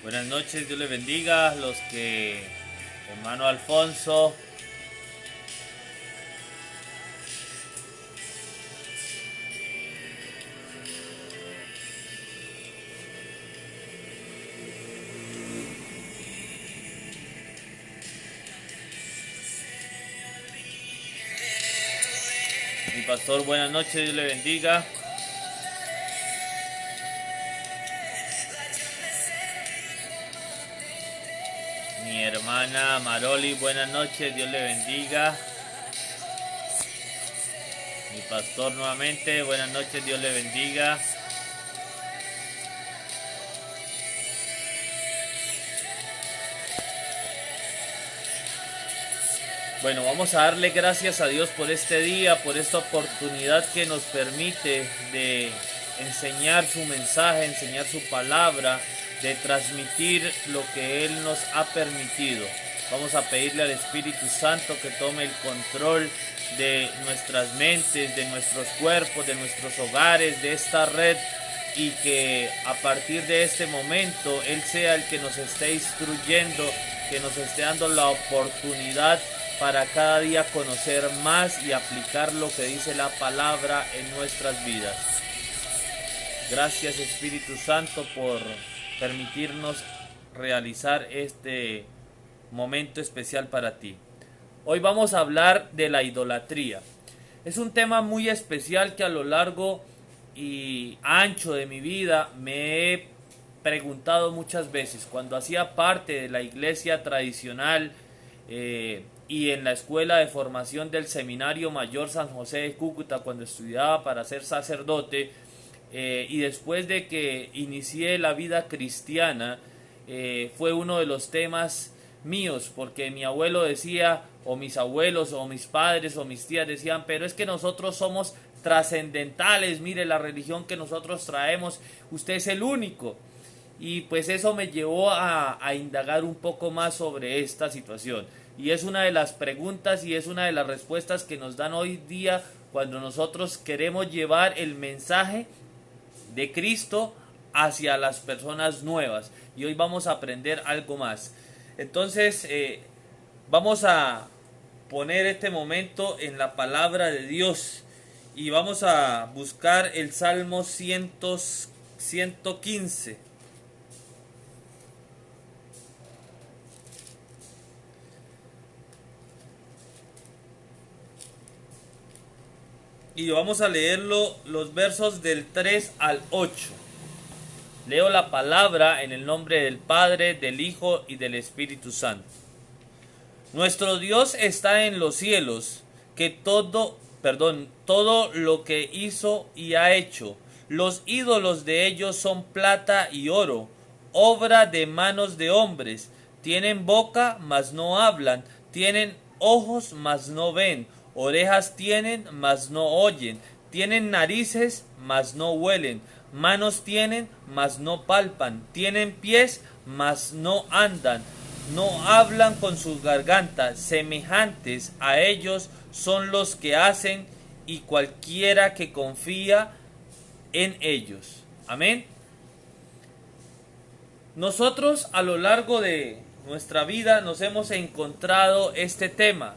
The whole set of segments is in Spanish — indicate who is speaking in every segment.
Speaker 1: Buenas noches, Dios les bendiga. Los que, hermano Alfonso, mi pastor, buenas noches, Dios le bendiga. Mi hermana Maroli, buenas noches, Dios le bendiga. Mi pastor nuevamente, buenas noches, Dios le bendiga. Bueno, vamos a darle gracias a Dios por este día, por esta oportunidad que nos permite de enseñar su mensaje, enseñar su palabra, de transmitir lo que Él nos ha permitido. Vamos a pedirle al Espíritu Santo que tome el control de nuestras mentes, de nuestros cuerpos, de nuestros hogares, de esta red, y que a partir de este momento Él sea el que nos esté instruyendo, que nos esté dando la oportunidad para cada día conocer más y aplicar lo que dice la palabra en nuestras vidas. Gracias, Espíritu Santo, por permitirnos realizar este momento especial para ti. Hoy vamos a hablar de la idolatría. Es un tema muy especial que a lo largo y ancho de mi vida me he preguntado muchas veces. Cuando hacía parte de la iglesia tradicional y en la escuela de formación del Seminario Mayor San José de Cúcuta, cuando estudiaba para ser sacerdote, y después de que inicié la vida cristiana, fue uno de los temas míos, porque mi abuelo decía, o mis abuelos, o mis padres, o mis tías decían, pero es que nosotros somos trascendentales, mire la religión que nosotros traemos, usted es el único. Y pues eso me llevó a indagar un poco más sobre esta situación. Y es una de las preguntas y es una de las respuestas que nos dan hoy día cuando nosotros queremos llevar el mensaje de Cristo hacia las personas nuevas. Y hoy vamos a aprender algo más. Entonces vamos a poner este momento en la palabra de Dios y vamos a buscar el Salmo 115. Y vamos a leerlo los versos del 3 al 8. Leo la palabra en el nombre del Padre, del Hijo y del Espíritu Santo. Nuestro Dios está en los cielos, que todo lo que hizo y ha hecho. Los ídolos de ellos son plata y oro, obra de manos de hombres. Tienen boca, mas no hablan, tienen ojos, mas no ven, orejas tienen, mas no oyen, tienen narices, mas no huelen, manos tienen, mas no palpan, tienen pies, mas no andan, no hablan con sus gargantas, semejantes a ellos son los que hacen y cualquiera que confía en ellos. Amén. Nosotros a lo largo de nuestra vida nos hemos encontrado este tema.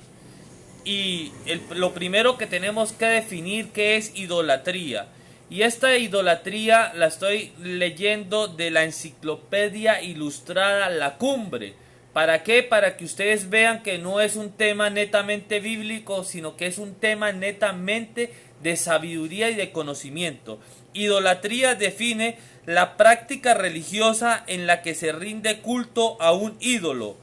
Speaker 1: Y lo primero que tenemos que definir qué es idolatría. Y esta idolatría la estoy leyendo de la Enciclopedia Ilustrada La Cumbre. ¿Para qué? Para que ustedes vean que no es un tema netamente bíblico, sino que es un tema netamente de sabiduría y de conocimiento. Idolatría define la práctica religiosa en la que se rinde culto a un ídolo.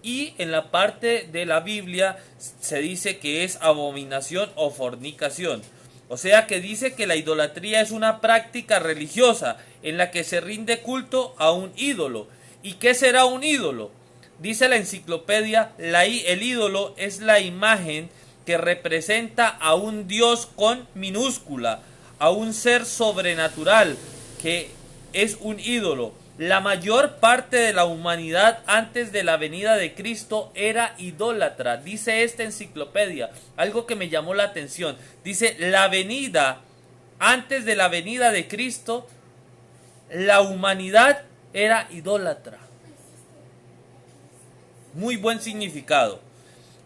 Speaker 1: Y en la parte de la Biblia se dice que es abominación o fornicación. O sea que dice que la idolatría es una práctica religiosa en la que se rinde culto a un ídolo. ¿Y qué será un ídolo? Dice la enciclopedia, el ídolo es la imagen que representa a un Dios con minúscula, a un ser sobrenatural que es un ídolo. La mayor parte de la humanidad antes de la venida de Cristo era idólatra. Dice esta enciclopedia, algo que me llamó la atención. Dice, antes de la venida de Cristo, la humanidad era idólatra. muy buen significado.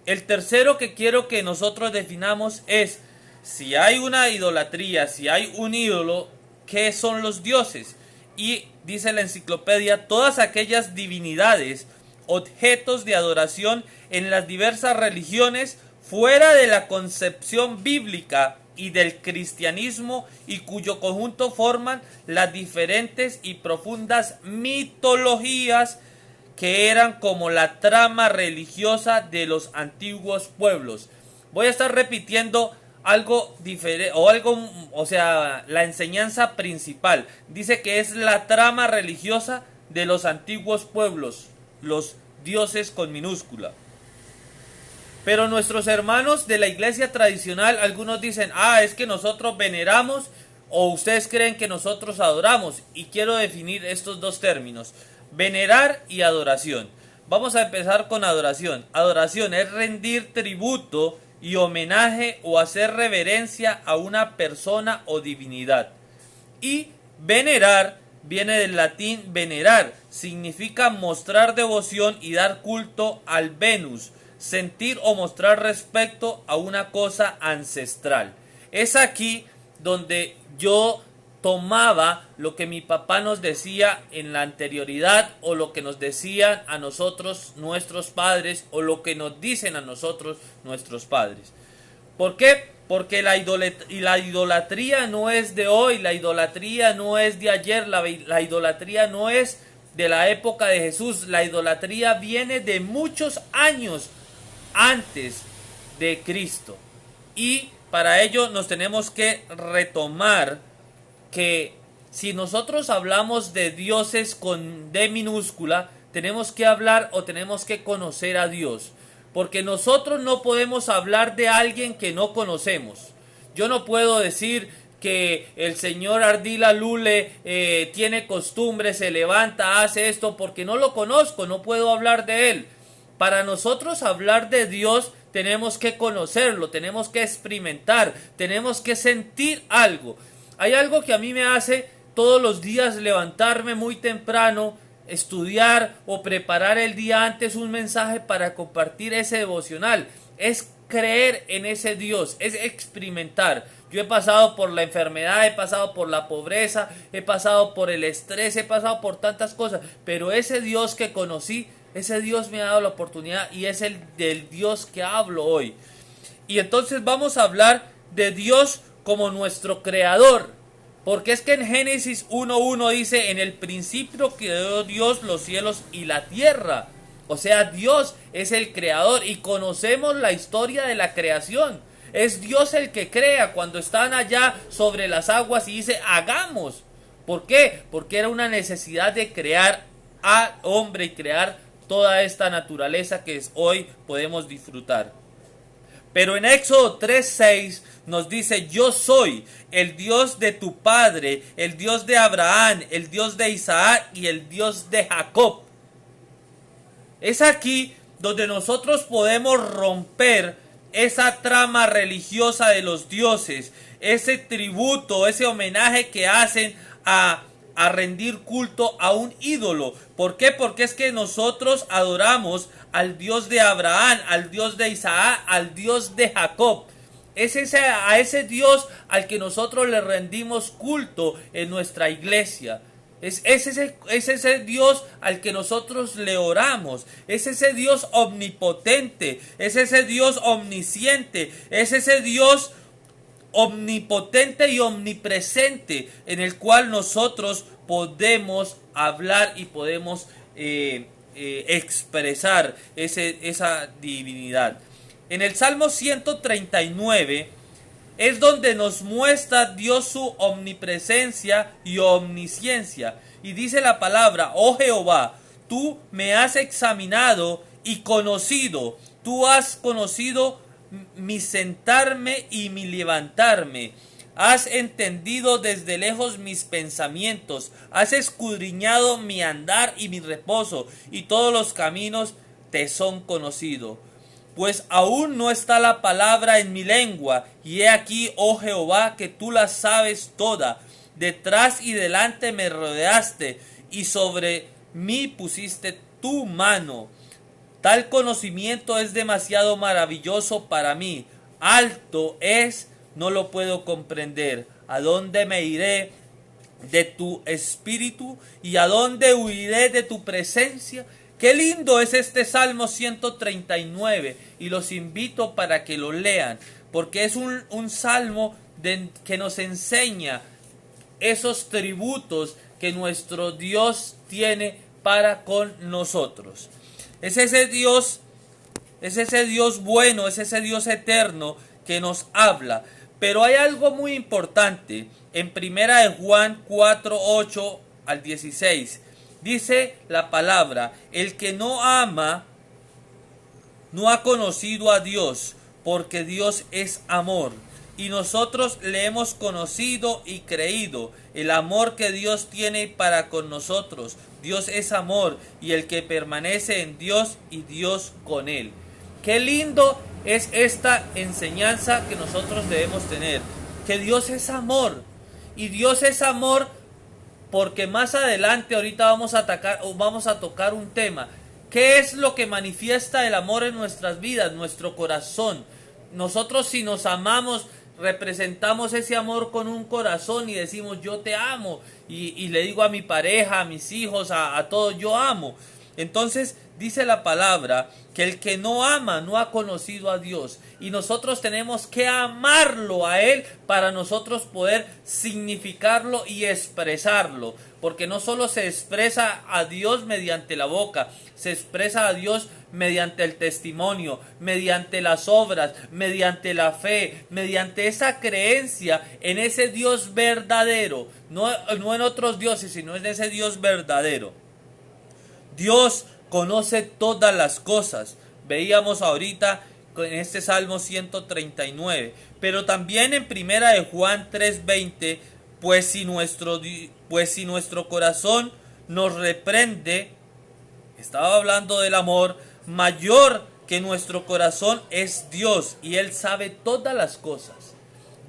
Speaker 1: El tercero que quiero que nosotros definamos es, si hay una idolatría, si hay un ídolo, ¿qué son los dioses? Y dice la enciclopedia, todas aquellas divinidades, objetos de adoración en las diversas religiones fuera de la concepción bíblica y del cristianismo, y cuyo conjunto forman las diferentes y profundas mitologías que eran como la trama religiosa de los antiguos pueblos. Voy a estar repitiendo algo diferente, o sea, la enseñanza principal. Dice que es la trama religiosa de los antiguos pueblos, los dioses con minúscula. Pero nuestros hermanos de la iglesia tradicional, algunos dicen, es que nosotros veneramos, o ustedes creen que nosotros adoramos. Y quiero definir estos dos términos, venerar y adoración. Vamos a empezar con adoración. Adoración es rendir tributo y homenaje o hacer reverencia a una persona o divinidad. Y venerar viene del latín venerar, significa mostrar devoción y dar culto al Venus, sentir o mostrar respeto a una cosa ancestral. Es aquí donde yo tomaba lo que mi papá nos decía en la anterioridad, o lo que nos decían a nosotros nuestros padres, o lo que nos dicen a nosotros nuestros padres. ¿Por qué? Porque la idolatría no es de hoy, la idolatría no es de ayer, la idolatría no es de la época de Jesús, la idolatría viene de muchos años antes de Cristo. Y para ello nos tenemos que retomar que si nosotros hablamos de dioses con D minúscula, tenemos que hablar o tenemos que conocer a Dios. Porque nosotros no podemos hablar de alguien que no conocemos. Yo no puedo decir que el señor Ardila Lule tiene costumbres, se levanta, hace esto, porque no lo conozco, no puedo hablar de él. Para nosotros hablar de Dios tenemos que conocerlo, tenemos que experimentar, tenemos que sentir algo. Hay algo que a mí me hace todos los días levantarme muy temprano, estudiar o preparar el día antes un mensaje para compartir ese devocional. Es creer en ese Dios, es experimentar. Yo he pasado por la enfermedad, he pasado por la pobreza, he pasado por el estrés, he pasado por tantas cosas, pero ese Dios que conocí, ese Dios me ha dado la oportunidad y es el del Dios que hablo hoy. Y entonces vamos a hablar de Dios como nuestro creador, porque es que en Génesis 1:1 dice, en el principio creó Dios los cielos y la tierra. O sea, Dios es el creador y conocemos la historia de la creación. Es Dios el que crea cuando están allá sobre las aguas y dice, hagamos. ¿Por qué? Porque era una necesidad de crear al hombre y crear toda esta naturaleza que hoy podemos disfrutar. Pero en Éxodo 3:6 nos dice, yo soy el Dios de tu padre, el Dios de Abraham, el Dios de Isaac y el Dios de Jacob. Es aquí donde nosotros podemos romper esa trama religiosa de los dioses, ese tributo, ese homenaje que hacen a rendir culto a un ídolo. ¿Por qué? Porque es que nosotros adoramos al Dios de Abraham, al Dios de Isaac, al Dios de Jacob. Es a ese Dios al que nosotros le rendimos culto en nuestra iglesia. Es ese Dios al que nosotros le oramos. Es ese Dios omnipotente. Es ese Dios omnisciente. Es ese Dios omnipotente y omnipresente en el cual nosotros podemos hablar y podemos expresar esa divinidad. En el Salmo 139 es donde nos muestra Dios su omnipresencia y omnisciencia. Y dice la palabra, oh Jehová, tú me has examinado y conocido. Tú has conocido mi sentarme y mi levantarme. Has entendido desde lejos mis pensamientos. Has escudriñado mi andar y mi reposo. Y todos los caminos te son conocidos. Pues aún no está la palabra en mi lengua, y he aquí, oh Jehová, que tú la sabes toda. Detrás y delante me rodeaste, y sobre mí pusiste tu mano. Tal conocimiento es demasiado maravilloso para mí. Alto es, no lo puedo comprender. ¿A dónde me iré de tu espíritu y a dónde huiré de tu presencia? Qué lindo es este Salmo 139 y los invito para que lo lean, porque es un salmo que nos enseña esos tributos que nuestro Dios tiene para con nosotros. Es ese Dios bueno, es ese Dios eterno que nos habla. Pero hay algo muy importante en primera de Juan 4, 8 al 16. Dice la palabra: el que no ama no ha conocido a Dios, porque Dios es amor. Y nosotros le hemos conocido y creído el amor que Dios tiene para con nosotros. Dios es amor, y el que permanece en Dios y Dios con él. Qué lindo es esta enseñanza que nosotros debemos tener, que Dios es amor, y Dios es amor porque más adelante ahorita vamos a tocar un tema. ¿Qué es lo que manifiesta el amor en nuestras vidas? Nuestro corazón. Nosotros, si nos amamos, representamos ese amor con un corazón y decimos yo te amo, y le digo a mi pareja, a mis hijos, a todos, yo amo. Entonces dice la palabra que el que no ama no ha conocido a Dios, y nosotros tenemos que amarlo a Él para nosotros poder significarlo y expresarlo, porque no solo se expresa a Dios mediante la boca, se expresa a Dios mediante el testimonio, mediante las obras, mediante la fe, mediante esa creencia en ese Dios verdadero, no en otros dioses, sino en ese Dios verdadero. Dios conoce todas las cosas. Veíamos ahorita en este Salmo 139. Pero también en primera de Juan 3:20, pues si nuestro corazón nos reprende, estaba hablando del amor, mayor que nuestro corazón es Dios, y Él sabe todas las cosas.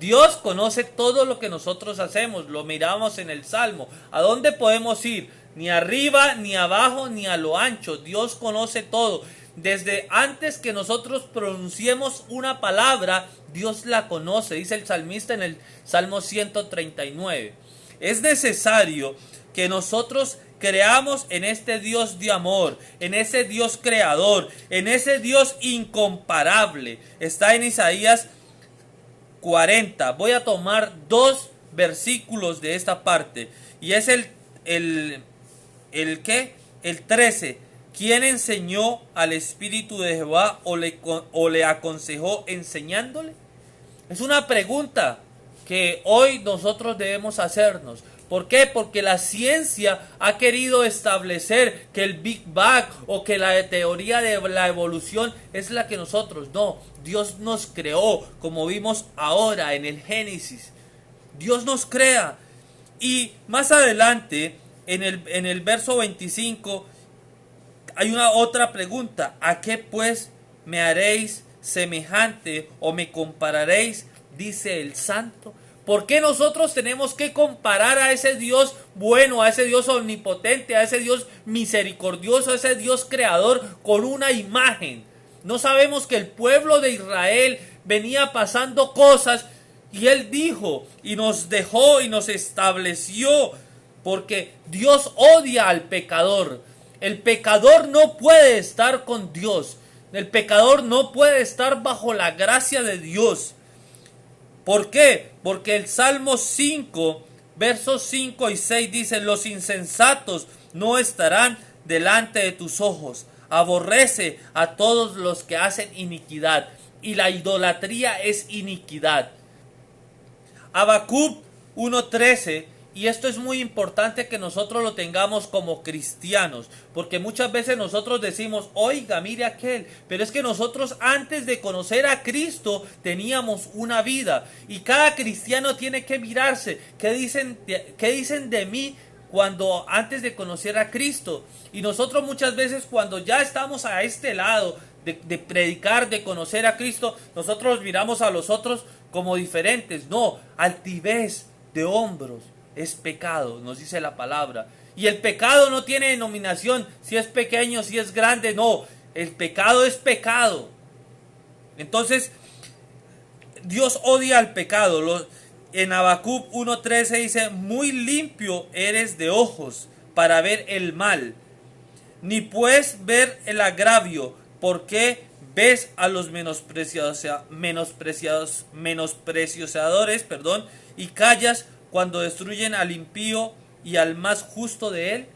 Speaker 1: Dios conoce todo lo que nosotros hacemos, lo miramos en el Salmo. ¿A dónde podemos ir? Ni arriba, ni abajo, ni a lo ancho. Dios conoce todo. Desde antes que nosotros pronunciemos una palabra, Dios la conoce, dice el salmista en el Salmo 139. Es necesario que nosotros creamos en este Dios de amor, en ese Dios creador, en ese Dios incomparable. Está en Isaías 40. Voy a tomar 2 versículos de esta parte, y es el 13. ¿Quién enseñó al Espíritu de Jehová o le aconsejó enseñándole? Es una pregunta que hoy nosotros debemos hacernos. ¿Por qué? Porque la ciencia ha querido establecer que el Big Bang o que la teoría de la evolución es la que nosotros. No, Dios nos creó, como vimos ahora en el Génesis. Dios nos crea. Y más adelante, en el verso 25, hay una otra pregunta. ¿A qué pues me haréis semejante o me compararéis? Dice el santo. ¿Por qué nosotros tenemos que comparar a ese Dios bueno, a ese Dios omnipotente, a ese Dios misericordioso, a ese Dios creador con una imagen? No sabemos que el pueblo de Israel venía pasando cosas, y Él dijo y nos dejó y nos estableció, porque Dios odia al pecador. El pecador no puede estar con Dios. El pecador no puede estar bajo la gracia de Dios. ¿Por qué? Porque el Salmo 5, versos 5 y 6 dice: los insensatos no estarán delante de tus ojos. Aborrece a todos los que hacen iniquidad, y la idolatría es iniquidad. Habacuc 1:13. Y esto es muy importante que nosotros lo tengamos como cristianos, porque muchas veces nosotros decimos, oiga, mire aquel, pero es que nosotros antes de conocer a Cristo teníamos una vida, y cada cristiano tiene que mirarse, ¿qué dicen de mí cuando antes de conocer a Cristo? Y nosotros muchas veces cuando ya estamos a este lado de predicar, de conocer a Cristo, nosotros miramos a los otros como diferentes. No, altivez de hombros es pecado, nos dice la palabra. Y el pecado no tiene denominación, si es pequeño, si es grande, no. El pecado es pecado. Entonces, Dios odia al pecado. En Habacuc 1:13 dice, muy limpio eres de ojos para ver el mal, ni puedes ver el agravio, porque ves a los menospreciadores, y callas cuando destruyen al impío y al más justo de él,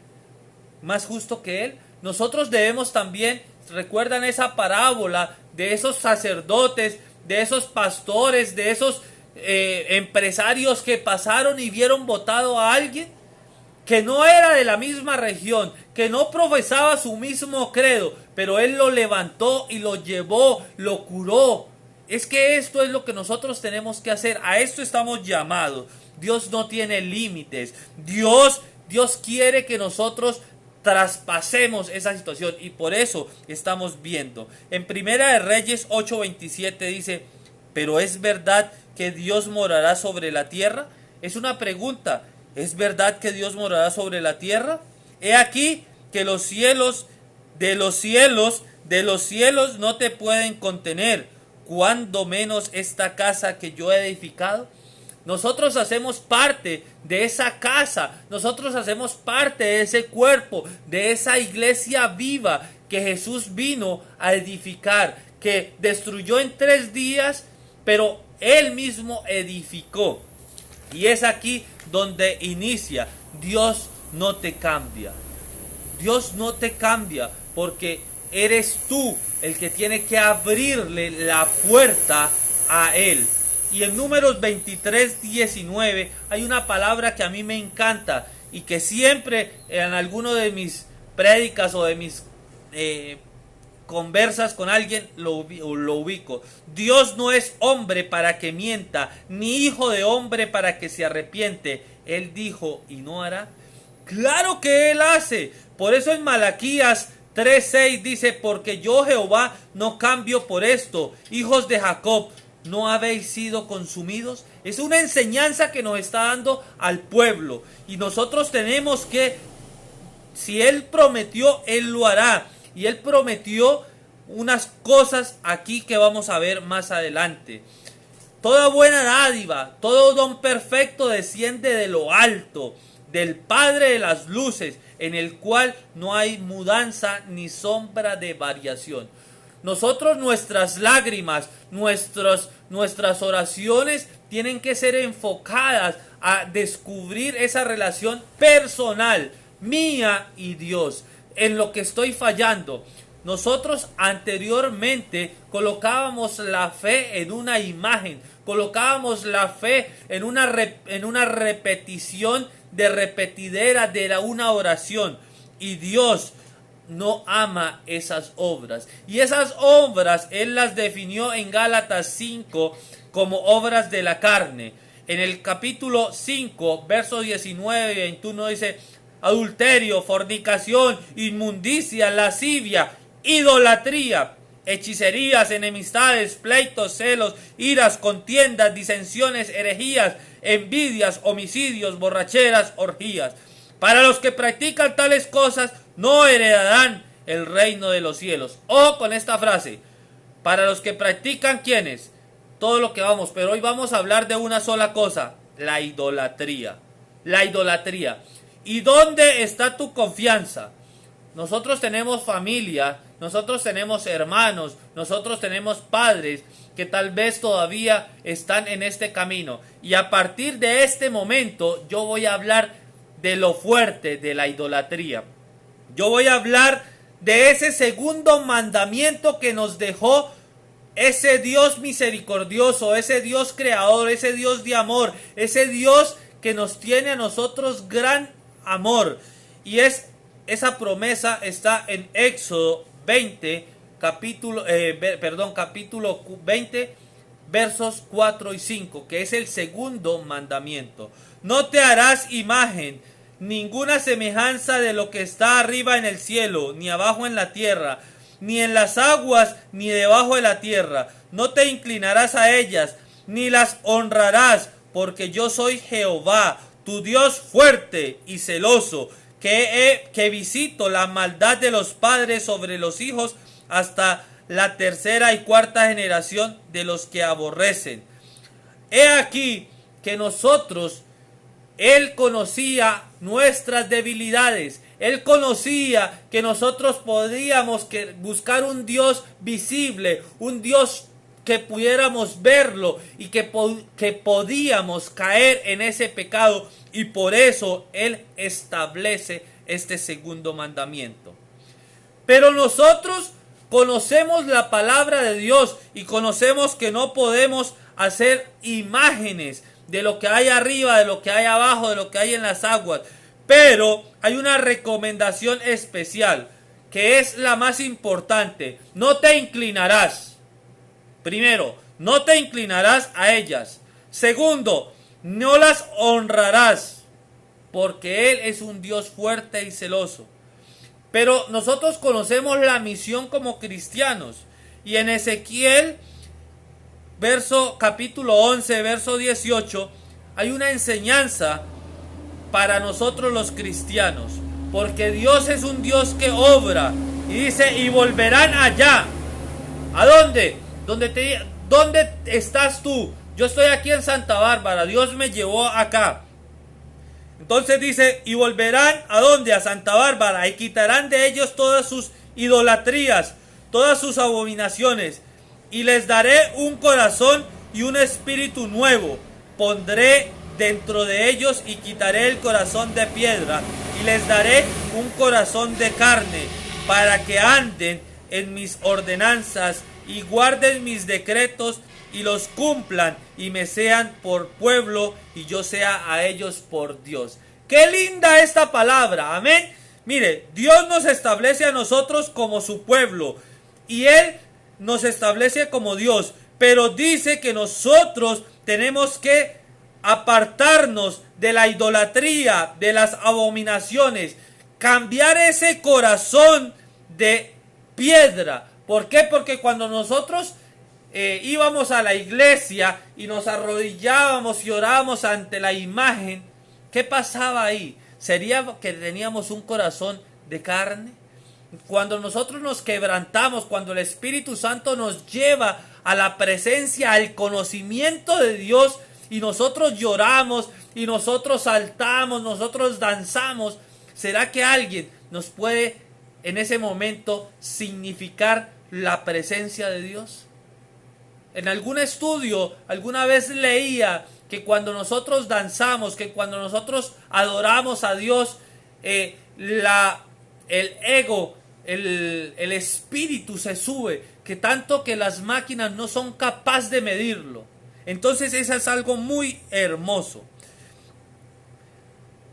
Speaker 1: más justo que él. Nosotros debemos también, recuerdan esa parábola de esos sacerdotes, de esos pastores, de esos empresarios que pasaron y vieron botado a alguien que no era de la misma región, que no profesaba su mismo credo, pero él lo levantó y lo llevó, lo curó. Es que esto es lo que nosotros tenemos que hacer, a esto estamos llamados. Dios no tiene límites, Dios quiere que nosotros traspasemos esa situación, y por eso estamos viendo. En Primera de Reyes 8:27 dice, pero ¿es verdad que Dios morará sobre la tierra? Es una pregunta. ¿Es verdad que Dios morará sobre la tierra? He aquí que los cielos no te pueden contener, cuando menos esta casa que yo he edificado. Nosotros hacemos parte de esa casa, nosotros hacemos parte de ese cuerpo, de esa iglesia viva que Jesús vino a edificar, que destruyó en 3 días, pero Él mismo edificó. Y es aquí donde inicia. Dios no te cambia. Dios no te cambia, porque eres tú el que tiene que abrirle la puerta a Él. Y en Números 23:19 hay una palabra que a mí me encanta y que siempre en alguno de mis prédicas o de mis conversas con alguien lo ubico. Dios no es hombre para que mienta, ni hijo de hombre para que se arrepiente. Él dijo y no hará. Claro que Él hace. Por eso en Malaquías 3:6 dice, porque yo Jehová no cambio por esto, hijos de Jacob, ¿no habéis sido consumidos? Es una enseñanza que nos está dando al pueblo, y nosotros tenemos que, si Él prometió, Él lo hará. Y Él prometió unas cosas aquí que vamos a ver más adelante. Toda buena dádiva, todo don perfecto desciende de lo alto, del Padre de las luces, en el cual no hay mudanza ni sombra de variación. Nosotros, nuestras lágrimas, nuestras oraciones tienen que ser enfocadas a descubrir esa relación personal mía y Dios, en lo que estoy fallando. Nosotros anteriormente colocábamos la fe en una imagen, colocábamos la fe en una repetición de repetidera de una oración, y Dios no ama esas obras. Y esas obras Él las definió en Gálatas 5 como obras de la carne. En el capítulo 5, versos 19 y 21 dice: adulterio, fornicación, inmundicia, lascivia, idolatría, hechicerías, enemistades, pleitos, celos, iras, contiendas, disensiones, herejías, envidias, homicidios, borracheras, orgías. Para los que practican tales cosas no heredarán el reino de los cielos. Ojo con esta frase. Para los que practican, ¿quiénes? Todo lo que vamos. Pero hoy vamos a hablar de una sola cosa: la idolatría. La idolatría. ¿Y dónde está tu confianza? Nosotros tenemos familia, nosotros tenemos hermanos, nosotros tenemos padres que tal vez todavía están en este camino. Y a partir de este momento yo voy a hablar de lo fuerte de la idolatría. Yo voy a hablar de ese segundo mandamiento que nos dejó ese Dios misericordioso, ese Dios creador, ese Dios de amor, ese Dios que nos tiene a nosotros gran amor. Y esa promesa está en Éxodo 20, capítulo 20, versos 4 y 5, que es el segundo mandamiento. No te harás imagen, ninguna semejanza de lo que está arriba en el cielo, ni abajo en la tierra, ni en las aguas, ni debajo de la tierra. No te inclinarás a ellas, ni las honrarás, porque yo soy Jehová, tu Dios fuerte y celoso, que visito la maldad de los padres sobre los hijos
Speaker 2: hasta la tercera y cuarta generación de los que aborrecen. He aquí que nosotros, Él conocía nuestras debilidades. Él conocía que nosotros podíamos buscar un Dios visible, un Dios que pudiéramos verlo y que podíamos caer en ese pecado, y por eso Él establece este segundo mandamiento. Pero nosotros conocemos la palabra de Dios y conocemos que no podemos hacer imágenes de lo que hay arriba, de lo que hay abajo, de lo que hay en las aguas. Pero hay una recomendación especial, que es la más importante. No te inclinarás. Primero, no te inclinarás a ellas. Segundo, no las honrarás, porque Él es un Dios fuerte y celoso. Pero nosotros conocemos la misión como cristianos. Y en Ezequiel, capítulo 11, verso 18, hay una enseñanza para nosotros los cristianos, porque Dios es un Dios que obra, y dice: y volverán allá. ¿A dónde? ¿Dónde estás tú? Yo estoy aquí en Santa Bárbara, Dios me llevó acá. Entonces dice: y volverán ¿a dónde? A Santa Bárbara, y quitarán de ellos todas sus idolatrías, todas sus abominaciones, y les daré un corazón y un espíritu nuevo. Pondré dentro de ellos y quitaré el corazón de piedra, y les daré un corazón de carne, para que anden en mis ordenanzas y guarden mis decretos y los cumplan, y me sean por pueblo y yo sea a ellos por Dios. ¡Qué linda esta palabra! Amén. Mire, Dios nos establece a nosotros como su pueblo, y Él nos establece como Dios, pero dice que nosotros tenemos que apartarnos de la idolatría, de las abominaciones, cambiar ese corazón de piedra. ¿Por qué? Porque cuando nosotros íbamos a la iglesia y nos arrodillábamos y orábamos ante la imagen, ¿qué pasaba ahí? ¿Sería que teníamos un corazón de carne? Cuando nosotros nos quebrantamos, cuando el Espíritu Santo nos lleva a la presencia, al conocimiento de Dios, y nosotros lloramos, y nosotros saltamos, nosotros danzamos, ¿será que alguien nos puede en ese momento significar la presencia de Dios? En algún estudio, alguna vez leía que cuando nosotros danzamos, que cuando nosotros adoramos a Dios, el ego, el espíritu se sube, que tanto que las máquinas no son capaces de medirlo. Entonces eso es algo muy hermoso.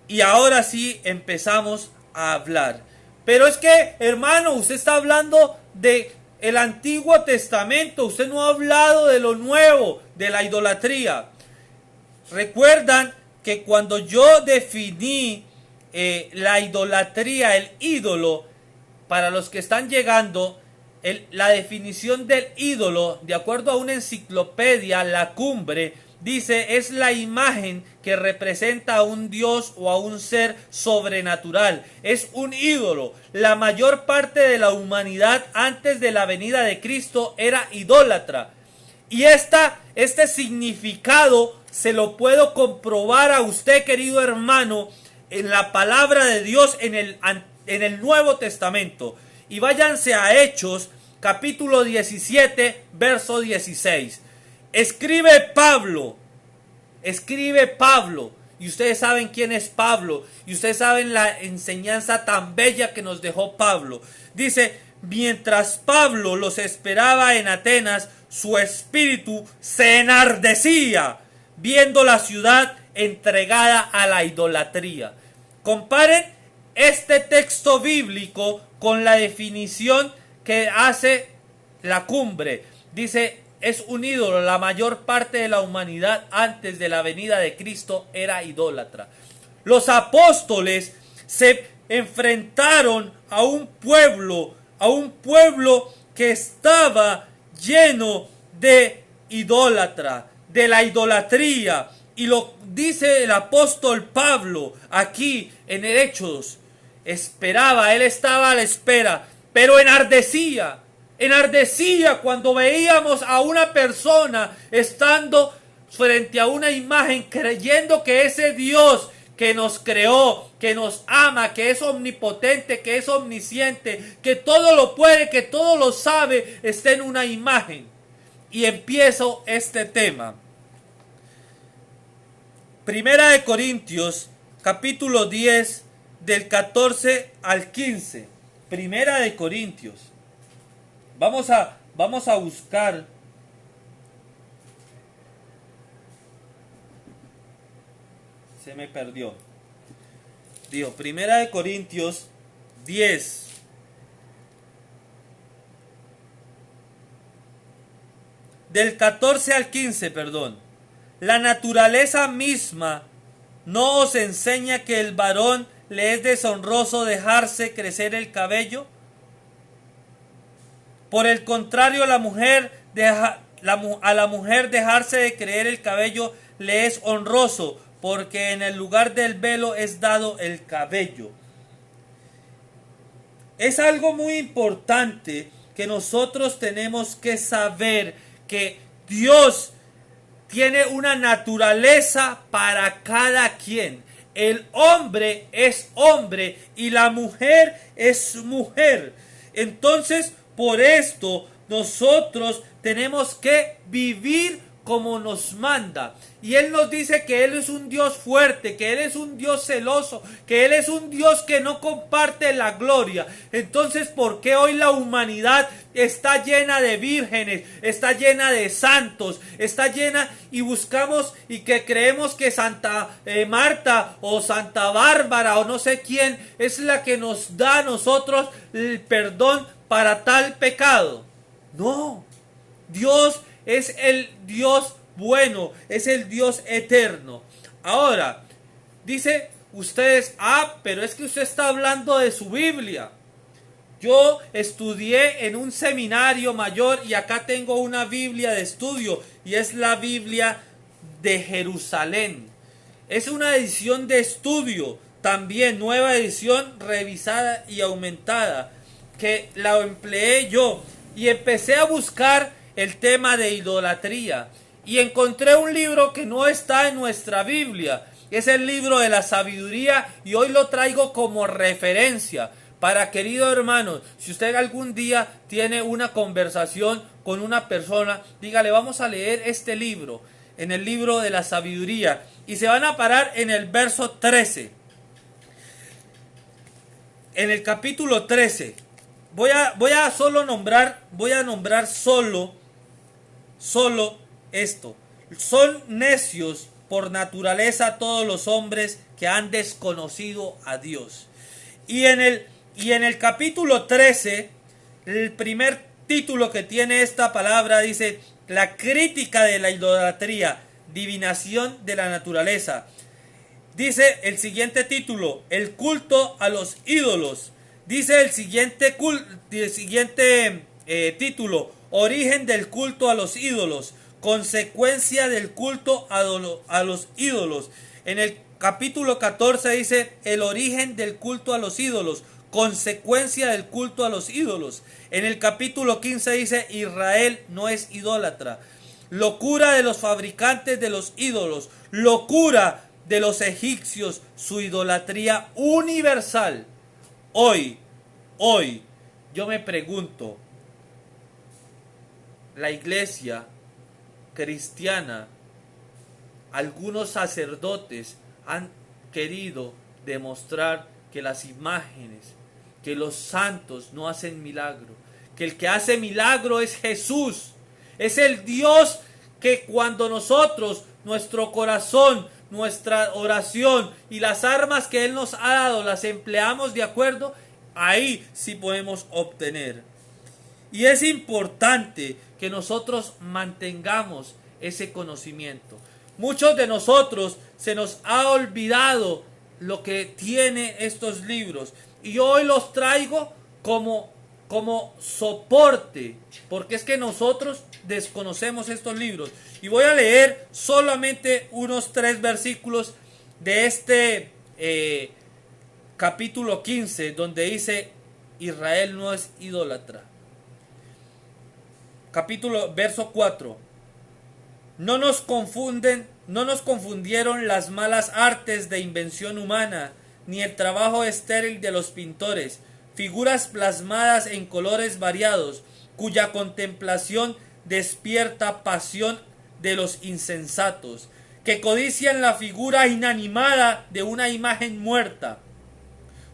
Speaker 2: Y ahora sí empezamos a hablar. Pero es que, hermano, usted está hablando de el Antiguo Testamento. Usted no ha hablado de lo nuevo, de la idolatría. Recuerdan que cuando yo definí la idolatría, el ídolo, para los que están llegando, la definición del ídolo, de acuerdo a una enciclopedia, La Cumbre, dice: es la imagen que representa a un dios o a un ser sobrenatural. Es un ídolo. La mayor parte de la humanidad antes de la venida de Cristo era idólatra. Y este significado se lo puedo comprobar a usted, querido hermano, en la palabra de Dios en el Nuevo Testamento. Y váyanse a Hechos, capítulo 17, verso 16. Escribe Pablo, y ustedes saben quién es Pablo, y ustedes saben la enseñanza tan bella que nos dejó Pablo. Dice: mientras Pablo los esperaba en Atenas, su espíritu se enardecía, viendo la ciudad entregada a la idolatría. Comparen este texto bíblico con la definición que hace La Cumbre. Dice: es un ídolo. La mayor parte de la humanidad antes de la venida de Cristo era idólatra. Los apóstoles se enfrentaron a un pueblo que estaba lleno de idólatra, de la idolatría. Y lo dice el apóstol Pablo aquí en el Hechos. Él estaba a la espera, pero enardecía. enardecía cuando veíamos a una persona estando frente a una imagen, creyendo que ese Dios que nos creó, que nos ama, que es omnipotente, que es omnisciente, que todo lo puede, que todo lo sabe, está en una imagen. Y empiezo este tema. Primera de Corintios, capítulo 10, del 14 al 15. Primera de Corintios. Vamos a buscar. Se me perdió. Digo, Primera de Corintios 10. Del 14 al 15, perdón. La naturaleza misma no os enseña que el varón le es deshonroso dejarse crecer el cabello. Por el contrario, a la mujer dejarse de crecer el cabello le es honroso, porque en el lugar del velo es dado el cabello. Es algo muy importante que nosotros tenemos que saber que Dios tiene una naturaleza para cada quien. El hombre es hombre y la mujer es mujer. Entonces, por esto, nosotros tenemos que vivir como nos manda. Y Él nos dice que Él es un Dios fuerte, que Él es un Dios celoso, que Él es un Dios que no comparte la gloria. Entonces, ¿por qué hoy la humanidad está llena de vírgenes, está llena de santos, está llena y buscamos y que creemos que Santa Marta o Santa Bárbara o no sé quién es la que nos da a nosotros el perdón para tal pecado? No, Dios es el Dios bueno, es el Dios eterno. Ahora, dice ustedes, pero es que usted está hablando de su Biblia. Yo estudié en un seminario mayor y acá tengo una Biblia de estudio y es la Biblia de Jerusalén. Es una edición de estudio, también nueva edición revisada y aumentada, que la empleé yo y empecé a buscar el tema de idolatría y encontré un libro que no está en nuestra Biblia. Es el libro de la sabiduría y hoy lo traigo como referencia para, querido hermano, si usted algún día tiene una conversación con una persona, dígale, vamos a leer este libro, en el libro de la sabiduría, y se van a parar en el verso 13. En el capítulo 13. Voy a nombrar solo esto. Son necios por naturaleza todos los hombres que han desconocido a Dios. Y en el capítulo 13, el primer título que tiene esta palabra dice: la crítica de la idolatría, divinación de la naturaleza. Dice el siguiente título: el culto a los ídolos. Dice el siguiente título: origen del culto a los ídolos, consecuencia del culto a los ídolos. En el capítulo 14 dice: el origen del culto a los ídolos, consecuencia del culto a los ídolos. En el capítulo 15 dice: Israel no es idólatra. Locura de los fabricantes de los ídolos, locura de los egipcios, su idolatría universal. Hoy, yo me pregunto, la iglesia cristiana, algunos sacerdotes han querido demostrar que las imágenes, que los santos no hacen milagro, que el que hace milagro es Jesús, es el Dios que cuando nosotros, nuestro corazón, nuestra oración y las armas que Él nos ha dado las empleamos de acuerdo, ahí sí podemos obtener. Y es importante que nosotros mantengamos ese conocimiento. Muchos de nosotros se nos ha olvidado lo que tiene estos libros y hoy los traigo como soporte, porque es que nosotros desconocemos estos libros. Y voy a leer solamente unos 3 versículos de este capítulo 15, donde dice: Israel no es idólatra. verso 4. No nos confundieron las malas artes de invención humana, ni el trabajo estéril de los pintores, figuras plasmadas en colores variados, cuya contemplación despierta pasión de los insensatos, que codician la figura inanimada de una imagen muerta.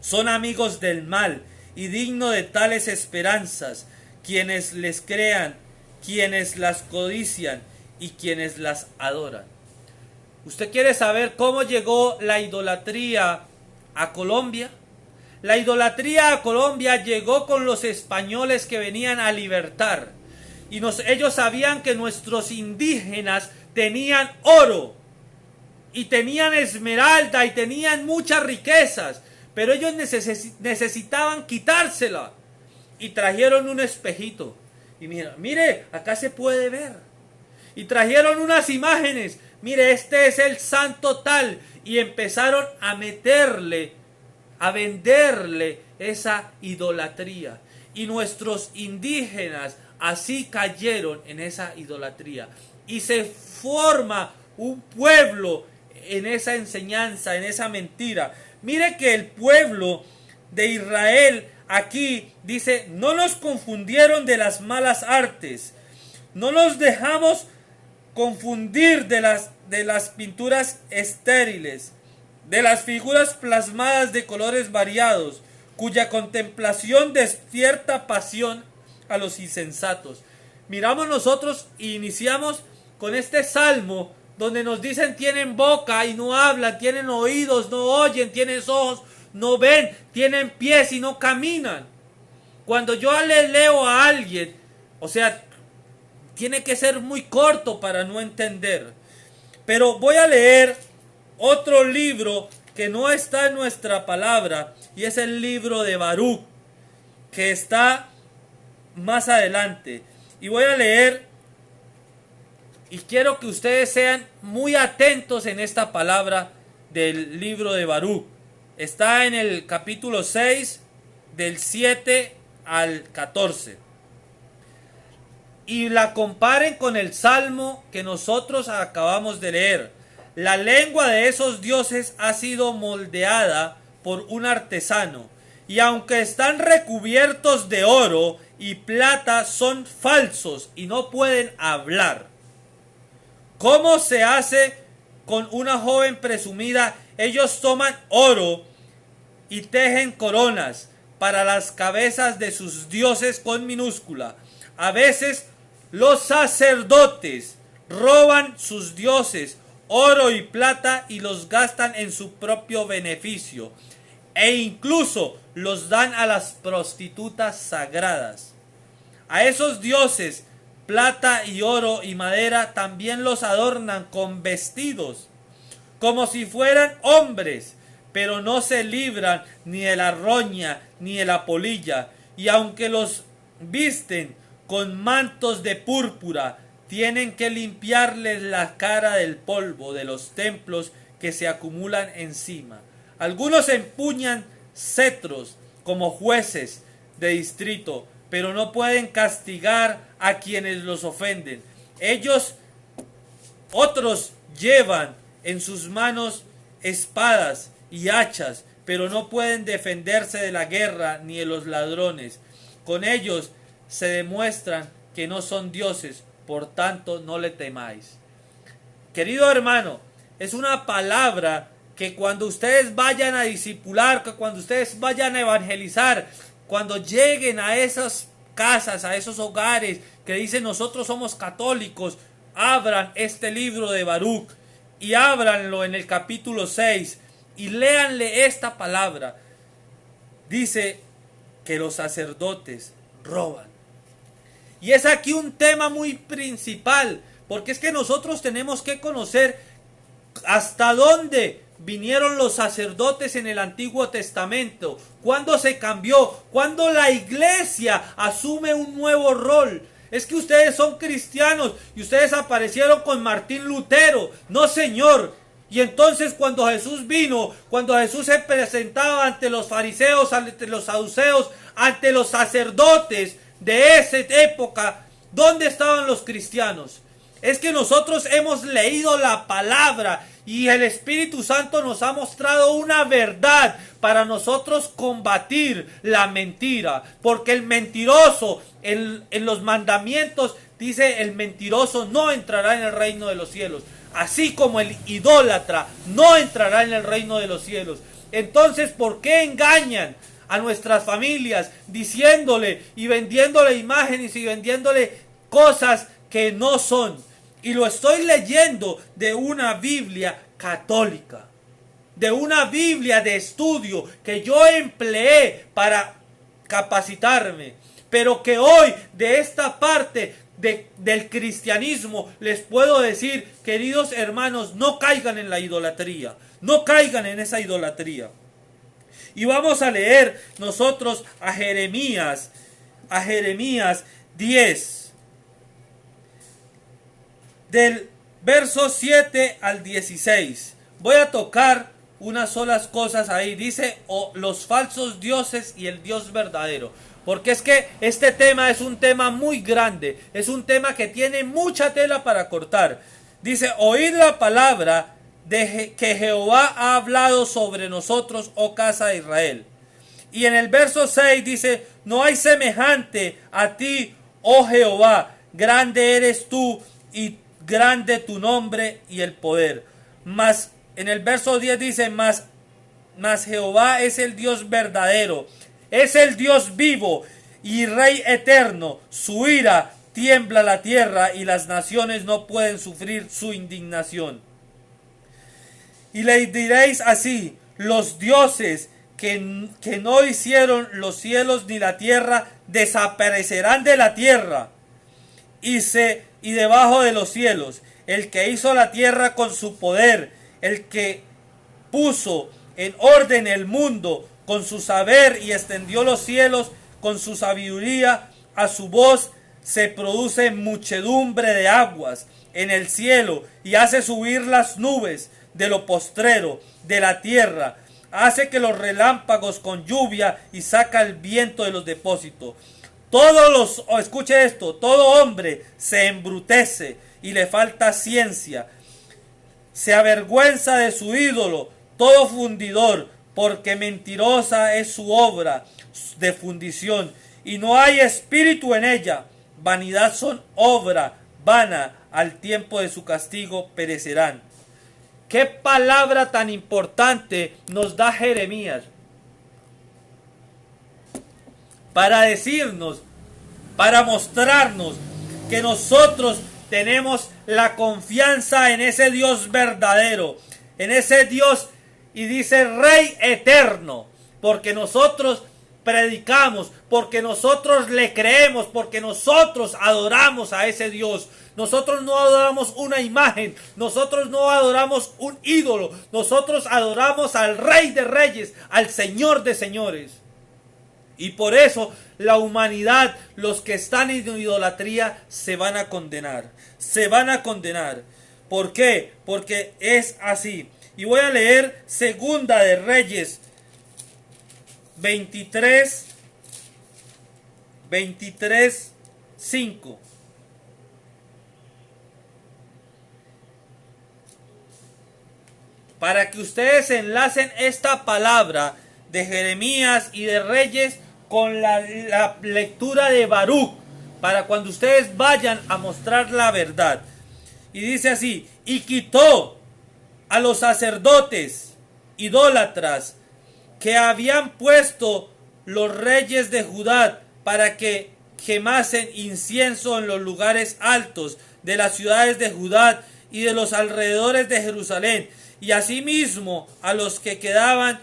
Speaker 2: Son amigos del mal y digno de tales esperanzas, quienes les crean, quienes las codician y quienes las adoran. ¿Usted quiere saber cómo llegó la idolatría a Colombia? La idolatría a Colombia llegó con los españoles que venían a libertar. Y ellos sabían que nuestros indígenas tenían oro y tenían esmeralda y tenían muchas riquezas, pero ellos necesitaban quitársela. Y trajeron un espejito. Y mire, acá se puede ver. Y trajeron unas imágenes. Mire, este es el santo tal. Y empezaron a meterle, a venderle esa idolatría. Y nuestros indígenas así cayeron en esa idolatría. Y se forma un pueblo en esa enseñanza, en esa mentira. Mire que el pueblo de Israel aquí dice: no nos confundieron de las malas artes, no nos dejamos confundir de las pinturas estériles, de las figuras plasmadas de colores variados, cuya contemplación despierta pasión a los insensatos. Miramos nosotros y iniciamos con este salmo donde nos dicen: tienen boca y no hablan, tienen oídos, no oyen, tienen ojos, no ven, tienen pies y no caminan. Cuando yo le leo a alguien, o sea, tiene que ser muy corto para no entender. Pero voy a leer otro libro que no está en nuestra palabra, y es el libro de Baruch, que está más adelante. Y voy a leer, y quiero que ustedes sean muy atentos en esta palabra del libro de Baruch. Está en el capítulo 6, del 7 al 14. Y la comparen con el salmo que nosotros acabamos de leer. La lengua de esos dioses ha sido moldeada por un artesano, y aunque están recubiertos de oro y plata, son falsos y no pueden hablar. ¿Cómo se hace con una joven presumida? Ellos toman oro y tejen coronas para las cabezas de sus dioses con minúscula. A veces los sacerdotes roban sus dioses oro y plata y los gastan en su propio beneficio, e incluso los dan a las prostitutas sagradas. A esos dioses, plata y oro y madera, también los adornan con vestidos, como si fueran hombres, pero no se libran ni de la roña ni de la polilla, y aunque los visten con mantos de púrpura, tienen que limpiarles la cara del polvo de los templos que se acumulan encima. Algunos empuñan cetros como jueces de distrito, pero no pueden castigar a quienes los ofenden. Otros llevan en sus manos espadas y hachas, pero no pueden defenderse de la guerra ni de los ladrones. Con ellos se demuestran que no son dioses, por tanto no le temáis. Querido hermano, es una palabra que cuando ustedes vayan a discipular, que cuando ustedes vayan a evangelizar, cuando lleguen a esas casas, a esos hogares que dicen nosotros somos católicos, abran este libro de Baruch y ábranlo en el capítulo 6 y léanle esta palabra. Dice que los sacerdotes roban. Y es aquí un tema muy principal, porque es que nosotros tenemos que conocer hasta dónde vinieron los sacerdotes en el Antiguo Testamento, cuándo se cambió, cuándo la iglesia asume un nuevo rol. Es que ustedes son cristianos y ustedes aparecieron con Martín Lutero. No, señor. Y entonces cuando Jesús vino, cuando Jesús se presentaba ante los fariseos, ante los saduceos, ante los sacerdotes de esa época, ¿Dónde estaban los cristianos? Es que nosotros hemos leído la palabra y el Espíritu Santo nos ha mostrado una verdad para nosotros combatir la mentira. Porque el mentiroso en los mandamientos dice: el mentiroso no entrará en el reino de los cielos. Así como el idólatra no entrará en el reino de los cielos. Entonces, ¿por qué engañan a nuestras familias diciéndole y vendiéndole imágenes y vendiéndole cosas que no son? Y lo estoy leyendo de una Biblia católica, de una Biblia de estudio que yo empleé para capacitarme, pero que hoy de esta parte del cristianismo les puedo decir: queridos hermanos, no caigan en la idolatría, no caigan en esa idolatría. Y vamos a leer nosotros a Jeremías 10, del verso 7 al 16. Voy a tocar unas solas cosas ahí. Dice: los falsos dioses y el Dios verdadero. Porque es que este tema es un tema muy grande. Es un tema que tiene mucha tela para cortar. Dice: oíd la palabra que Jehová ha hablado sobre nosotros, oh casa de Israel. Y en el verso 6 dice: no hay semejante a ti, oh Jehová. Grande eres tú y grande tu nombre y el poder. Mas en el verso 10 dice: mas Jehová es el Dios verdadero, es el Dios vivo y Rey eterno. Su ira tiembla la tierra y las naciones no pueden sufrir su indignación. Y le diréis así: los dioses que no hicieron los cielos ni la tierra desaparecerán de la tierra y debajo de los cielos. El que hizo la tierra con su poder, el que puso en orden el mundo con su saber y extendió los cielos con su sabiduría, a su voz se produce muchedumbre de aguas en el cielo y hace subir las nubes de lo postrero de la tierra, hace que los relámpagos con lluvia y saca el viento de los depósitos. Escuche esto: todo hombre se embrutece y le falta ciencia, se avergüenza de su ídolo, todo fundidor, porque mentirosa es su obra de fundición, y no hay espíritu en ella. Vanidad son obra vana, al tiempo de su castigo perecerán. ¿Qué palabra tan importante nos da Jeremías? Para decirnos, para mostrarnos que nosotros tenemos la confianza en ese Dios verdadero, en ese Dios, y dice Rey eterno, porque nosotros predicamos, porque nosotros le creemos, porque nosotros adoramos a ese Dios. Nosotros no adoramos una imagen, nosotros no adoramos un ídolo, nosotros adoramos al Rey de Reyes, al Señor de Señores. Y por eso la humanidad, los que están en idolatría, se van a condenar. Se van a condenar. ¿Por qué? Porque es así. Y voy a leer Segunda de Reyes 23, 5. Para que ustedes enlacen esta palabra de Jeremías y de Reyes con la lectura de Baruch, para cuando ustedes vayan a mostrar la verdad. Y dice así: y quitó a los sacerdotes idólatras que habían puesto los reyes de Judá para que quemasen incienso en los lugares altos de las ciudades de Judá y de los alrededores de Jerusalén, y asimismo a los que quemaban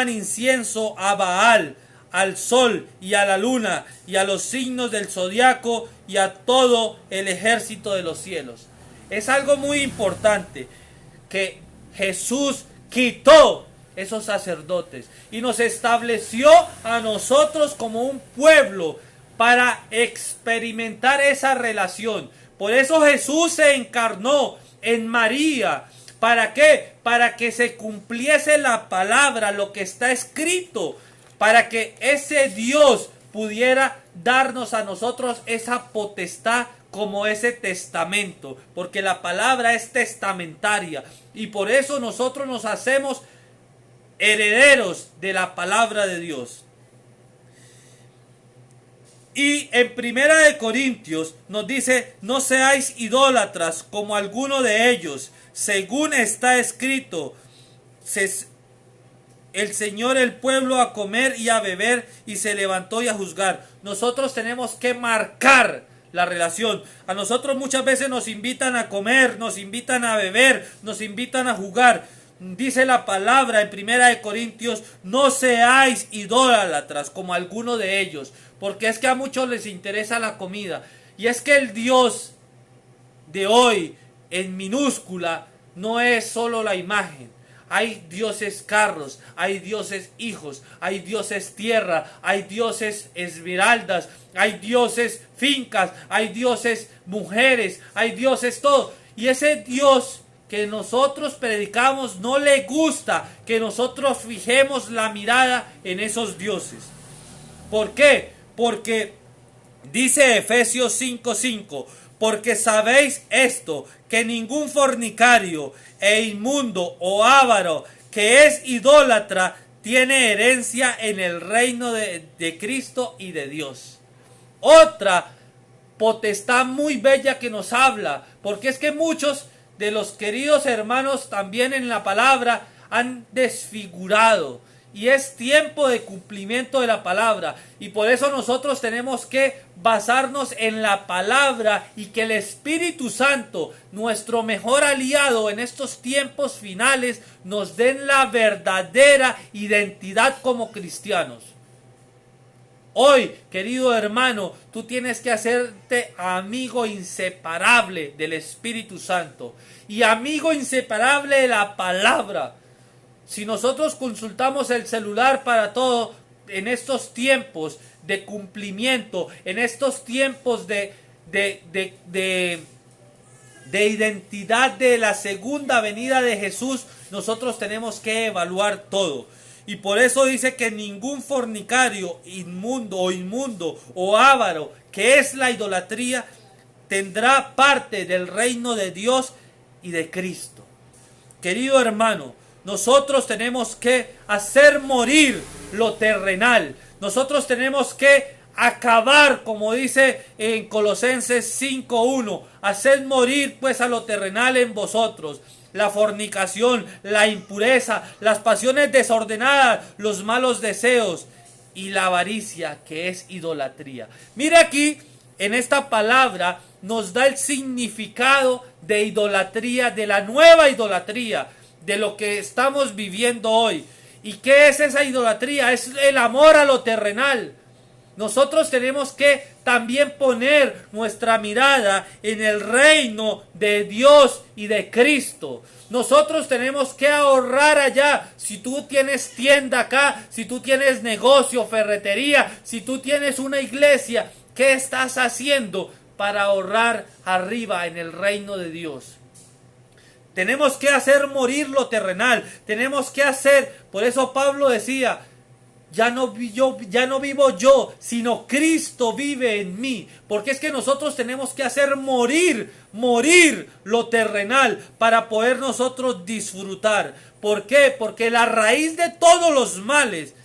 Speaker 2: incienso a Baal, al sol y a la luna y a los signos del zodiaco y a todo el ejército de los cielos. Es algo muy importante que Jesús quitó esos sacerdotes y nos estableció a nosotros como un pueblo para experimentar esa relación. Por eso Jesús se encarnó en María. ¿Para qué? Para que se cumpliese la palabra, lo que está escrito, para que ese Dios pudiera darnos a nosotros esa potestad como ese testamento, porque la palabra es testamentaria y por eso nosotros nos hacemos herederos de la palabra de Dios. Y en Primera de Corintios nos dice: no seáis idólatras como alguno de ellos, según está escrito, el Señor el pueblo a comer y a beber, y se levantó y a juzgar. Nosotros tenemos que marcar la relación. A nosotros muchas veces nos invitan a comer, nos invitan a beber, nos invitan a jugar. Dice la palabra en Primera de Corintios: no seáis idólatras como alguno de ellos, porque es que a muchos les interesa la comida. Y es que el Dios de hoy, en minúscula, no es solo la imagen. Hay dioses carros, hay dioses hijos, hay dioses tierra, hay dioses esmeraldas, hay dioses fincas, hay dioses mujeres, hay dioses todo. Y ese Dios que nosotros predicamos no le gusta que nosotros fijemos la mirada en esos dioses. ¿Por qué? Porque dice Efesios 5:5: porque sabéis esto, que ningún fornicario e inmundo o avaro que es idólatra tiene herencia en el reino de Cristo y de Dios. Otra potestad muy bella que nos habla, porque es que muchos de los queridos hermanos también en la palabra han desfigurado. Y es tiempo de cumplimiento de la palabra. Y por eso nosotros tenemos que basarnos en la palabra y que el Espíritu Santo, nuestro mejor aliado en estos tiempos finales, nos den la verdadera identidad como cristianos. Hoy, querido hermano, tú tienes que hacerte amigo inseparable del Espíritu Santo y amigo inseparable de la palabra. Si nosotros consultamos el celular para todo en estos tiempos de cumplimiento, en estos tiempos de identidad de la segunda venida de Jesús, nosotros tenemos que evaluar todo. Y por eso dice que ningún fornicario, inmundo o avaro, que es la idolatría, tendrá parte del reino de Dios y de Cristo. Querido hermano, nosotros tenemos que hacer morir lo terrenal. Nosotros tenemos que acabar, como dice en Colosenses 5:1, haced morir pues a lo terrenal en vosotros: la fornicación, la impureza, las pasiones desordenadas, los malos deseos y la avaricia, que es idolatría. Mira aquí, en esta palabra nos da el significado de idolatría, de la nueva idolatría, de lo que estamos viviendo hoy. ¿Y qué es esa idolatría? Es el amor a lo terrenal. Nosotros tenemos que también poner nuestra mirada en el reino de Dios y de Cristo. Nosotros tenemos que ahorrar allá. Si tú tienes tienda acá, si tú tienes negocio, ferretería, si tú tienes una iglesia, ¿qué estás haciendo para ahorrar arriba en el reino de Dios? Tenemos que hacer morir lo terrenal. Tenemos que hacer, por eso Pablo decía: ya no vivo yo, sino Cristo vive en mí. Porque es que nosotros tenemos que hacer morir lo terrenal para poder nosotros disfrutar. ¿Por qué? Porque la raíz de todos los males,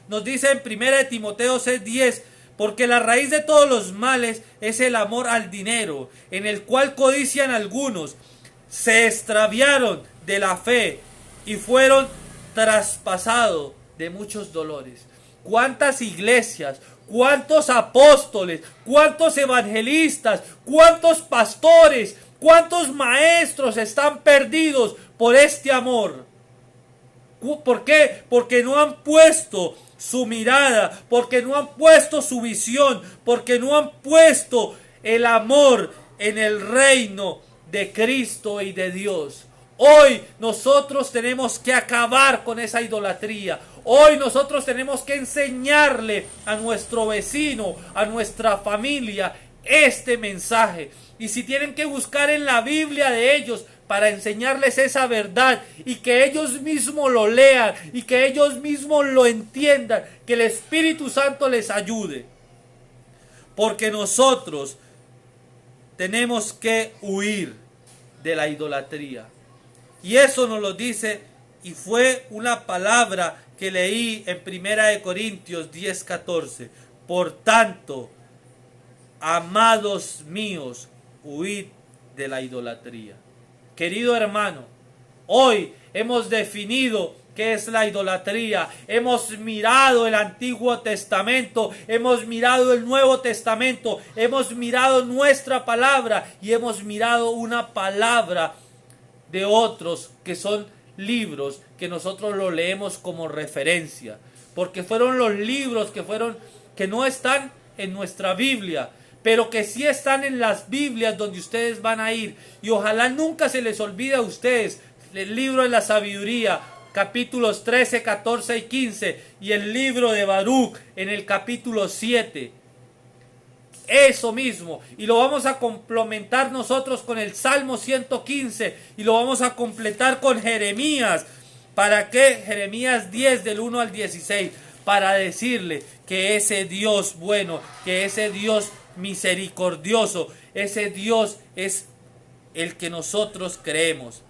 Speaker 2: nos dice en 1 Timoteo 6:10, porque la raíz de todos los males es el amor al dinero, en el cual codician algunos, se extraviaron de la fe y fueron traspasados de muchos dolores. ¿Cuántas iglesias, cuántos apóstoles, cuántos evangelistas, cuántos pastores, cuántos maestros están perdidos por este amor? ¿Por qué? Porque no han puesto su mirada, porque no han puesto su visión, porque no han puesto el amor en el reino de Cristo y de Dios. Hoy nosotros tenemos que acabar con esa idolatría. Hoy nosotros tenemos que enseñarle a nuestro vecino, a nuestra familia, este mensaje. Y si tienen que buscar en la Biblia de ellos para enseñarles esa verdad y que ellos mismos lo lean y que ellos mismos lo entiendan, que el Espíritu Santo les ayude. Porque nosotros tenemos que huir de la idolatría. Y eso nos lo dice, y fue una palabra que leí en 1 Corintios 10:14. Por tanto, amados míos, huid de la idolatría. Querido hermano, hoy hemos definido qué es la idolatría. Hemos mirado el Antiguo Testamento, hemos mirado el Nuevo Testamento, hemos mirado nuestra palabra y hemos mirado una palabra de otros que son libros que nosotros lo leemos como referencia, porque fueron los libros que no están en nuestra Biblia, pero que sí están en las Biblias donde ustedes van a ir. Y ojalá nunca se les olvide a ustedes el libro de la sabiduría, capítulos 13, 14 y 15, y el libro de Baruch en el capítulo 7. Eso mismo, y lo vamos a complementar nosotros con el Salmo 115, y lo vamos a completar con Jeremías. ¿Para qué? Jeremías 10 del 1 al 16, para decirle que ese Dios bueno, que ese Dios misericordioso, ese Dios es el que nosotros creemos.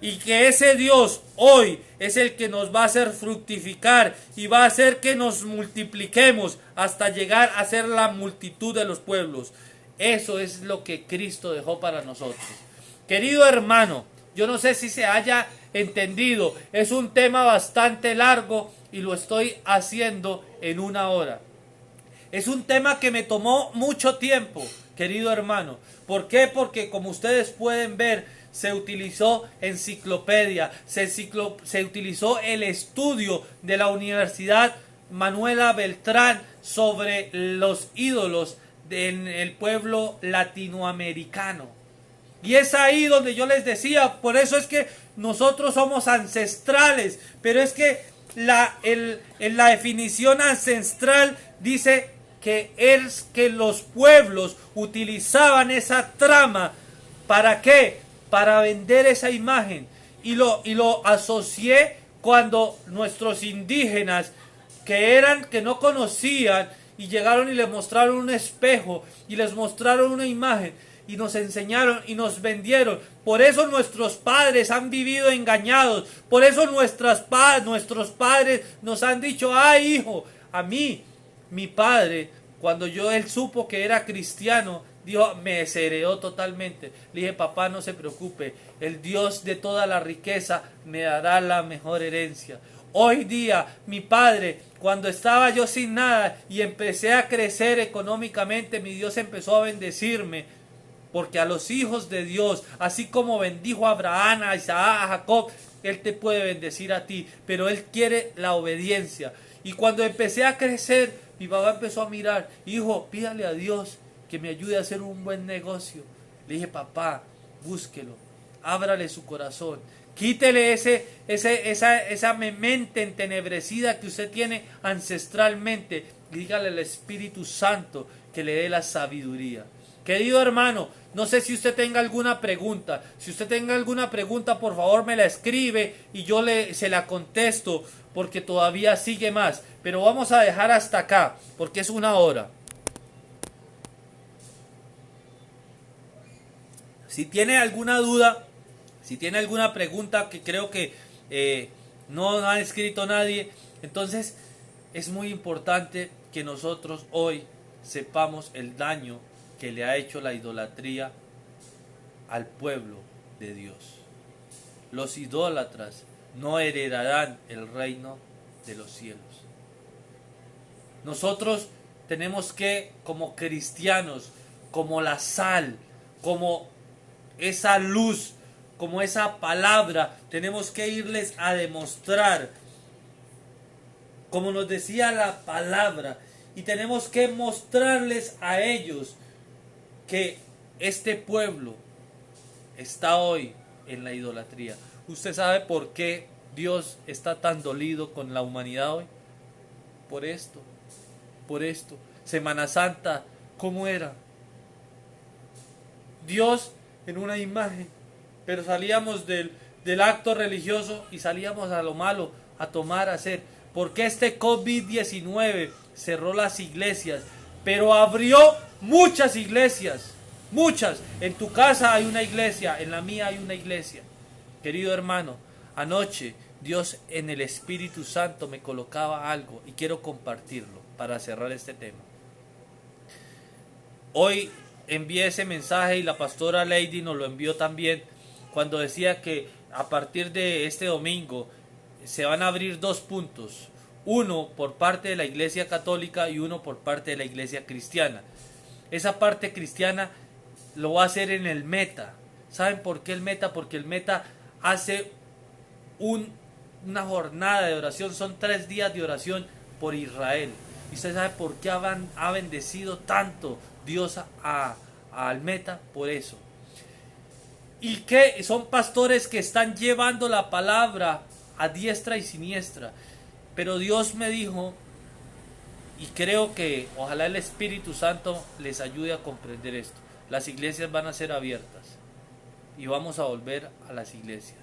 Speaker 2: Y que ese Dios hoy es el que nos va a hacer fructificar y va a hacer que nos multipliquemos hasta llegar a ser la multitud de los pueblos. Eso es lo que Cristo dejó para nosotros. Querido hermano, yo no sé si se haya entendido. Es un tema bastante largo y lo estoy haciendo en 1 hora. Es un tema que me tomó mucho tiempo, querido hermano. ¿Por qué? Porque como ustedes pueden ver, se utilizó enciclopedia, se utilizó el estudio de la Universidad Manuela Beltrán sobre los ídolos del pueblo latinoamericano. Y es ahí donde yo les decía, por eso es que nosotros somos ancestrales, pero es que en la definición ancestral dice que es que los pueblos utilizaban esa trama. ¿Para qué? Para vender esa imagen. Y lo asocié cuando nuestros indígenas que no conocían y llegaron y les mostraron un espejo y les mostraron una imagen y nos enseñaron y nos vendieron. Por eso nuestros padres han vivido engañados. Por eso nuestros padres nos han dicho: ay, hijo, a mí, mi padre, cuando él supo que era cristiano, Dios me desheredó totalmente. Le dije: papá, no se preocupe, el Dios de toda la riqueza me dará la mejor herencia. Hoy día, mi padre, cuando estaba yo sin nada y empecé a crecer económicamente, mi Dios empezó a bendecirme. Porque a los hijos de Dios, así como bendijo a Abraham, a Isaac, a Jacob, Él te puede bendecir a ti. Pero Él quiere la obediencia. Y cuando empecé a crecer, mi papá empezó a mirar: hijo, pídale a Dios que me ayude a hacer un buen negocio. Le dije: papá, búsquelo, ábrale su corazón, quítele esa mente entenebrecida que usted tiene ancestralmente, y dígale al Espíritu Santo que le dé la sabiduría. Querido hermano, no sé si usted tenga alguna pregunta. Si usted tenga alguna pregunta, por favor me la escribe y yo se la contesto, porque todavía sigue más. Pero vamos a dejar hasta acá, porque es 1 hora. Si tiene alguna duda, si tiene alguna pregunta que creo que no ha escrito nadie, entonces es muy importante que nosotros hoy sepamos el daño que le ha hecho la idolatría al pueblo de Dios. Los idólatras no heredarán el reino de los cielos. Nosotros tenemos que, como cristianos, como la sal, como esa luz, como esa palabra, tenemos que irles a demostrar, como nos decía la palabra, y tenemos que mostrarles a ellos que este pueblo está hoy en la idolatría. ¿Usted sabe por qué Dios está tan dolido con la humanidad hoy? Por esto. Semana Santa, ¿cómo era? Dios en una imagen, pero salíamos del acto religioso y salíamos a lo malo, a tomar, a hacer. Porque este COVID-19 cerró las iglesias, pero abrió muchas iglesias, muchas. En tu casa hay una iglesia, en la mía hay una iglesia. Querido hermano, anoche Dios en el Espíritu Santo me colocaba algo y quiero compartirlo para cerrar este tema. Hoy envié ese mensaje y la pastora Lady nos lo envió también, cuando decía que a partir de este domingo se van a abrir 2 puntos, uno por parte de la Iglesia Católica y uno por parte de la Iglesia Cristiana. Esa parte cristiana lo va a hacer en el Meta. ¿Saben por qué el Meta? Porque el Meta hace una jornada de oración, son 3 días de oración por Israel. Y usted sabe por qué ha bendecido tanto Dios al Meta, por eso. Y que son pastores que están llevando la palabra a diestra y siniestra. Pero Dios me dijo, y creo que ojalá el Espíritu Santo les ayude a comprender esto. Las iglesias van a ser abiertas y vamos a volver a las iglesias.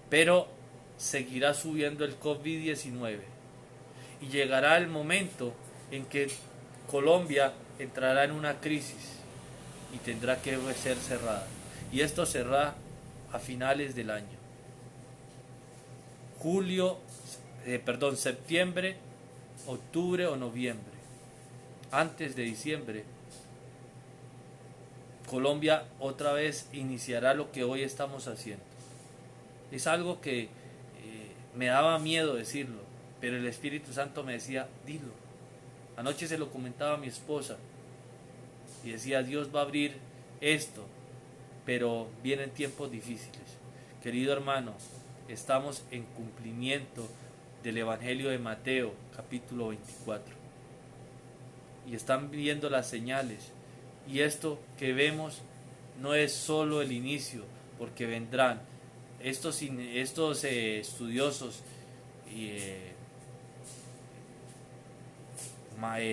Speaker 2: Pero seguirá subiendo el COVID-19 y llegará el momento en que Colombia entrará en una crisis y tendrá que ser cerrada. Y esto cerrará a finales del año. Septiembre, octubre o noviembre. Antes de diciembre, Colombia otra vez iniciará lo que hoy estamos haciendo. Es algo que me daba miedo decirlo, pero el Espíritu Santo me decía, dilo. Anoche se lo comentaba a mi esposa y decía, Dios va a abrir esto, pero vienen tiempos difíciles. Querido hermano, estamos en cumplimiento del Evangelio de Mateo, capítulo 24. Y están viendo las señales. Y esto que vemos no es solo el inicio, porque vendrán estos estudiosos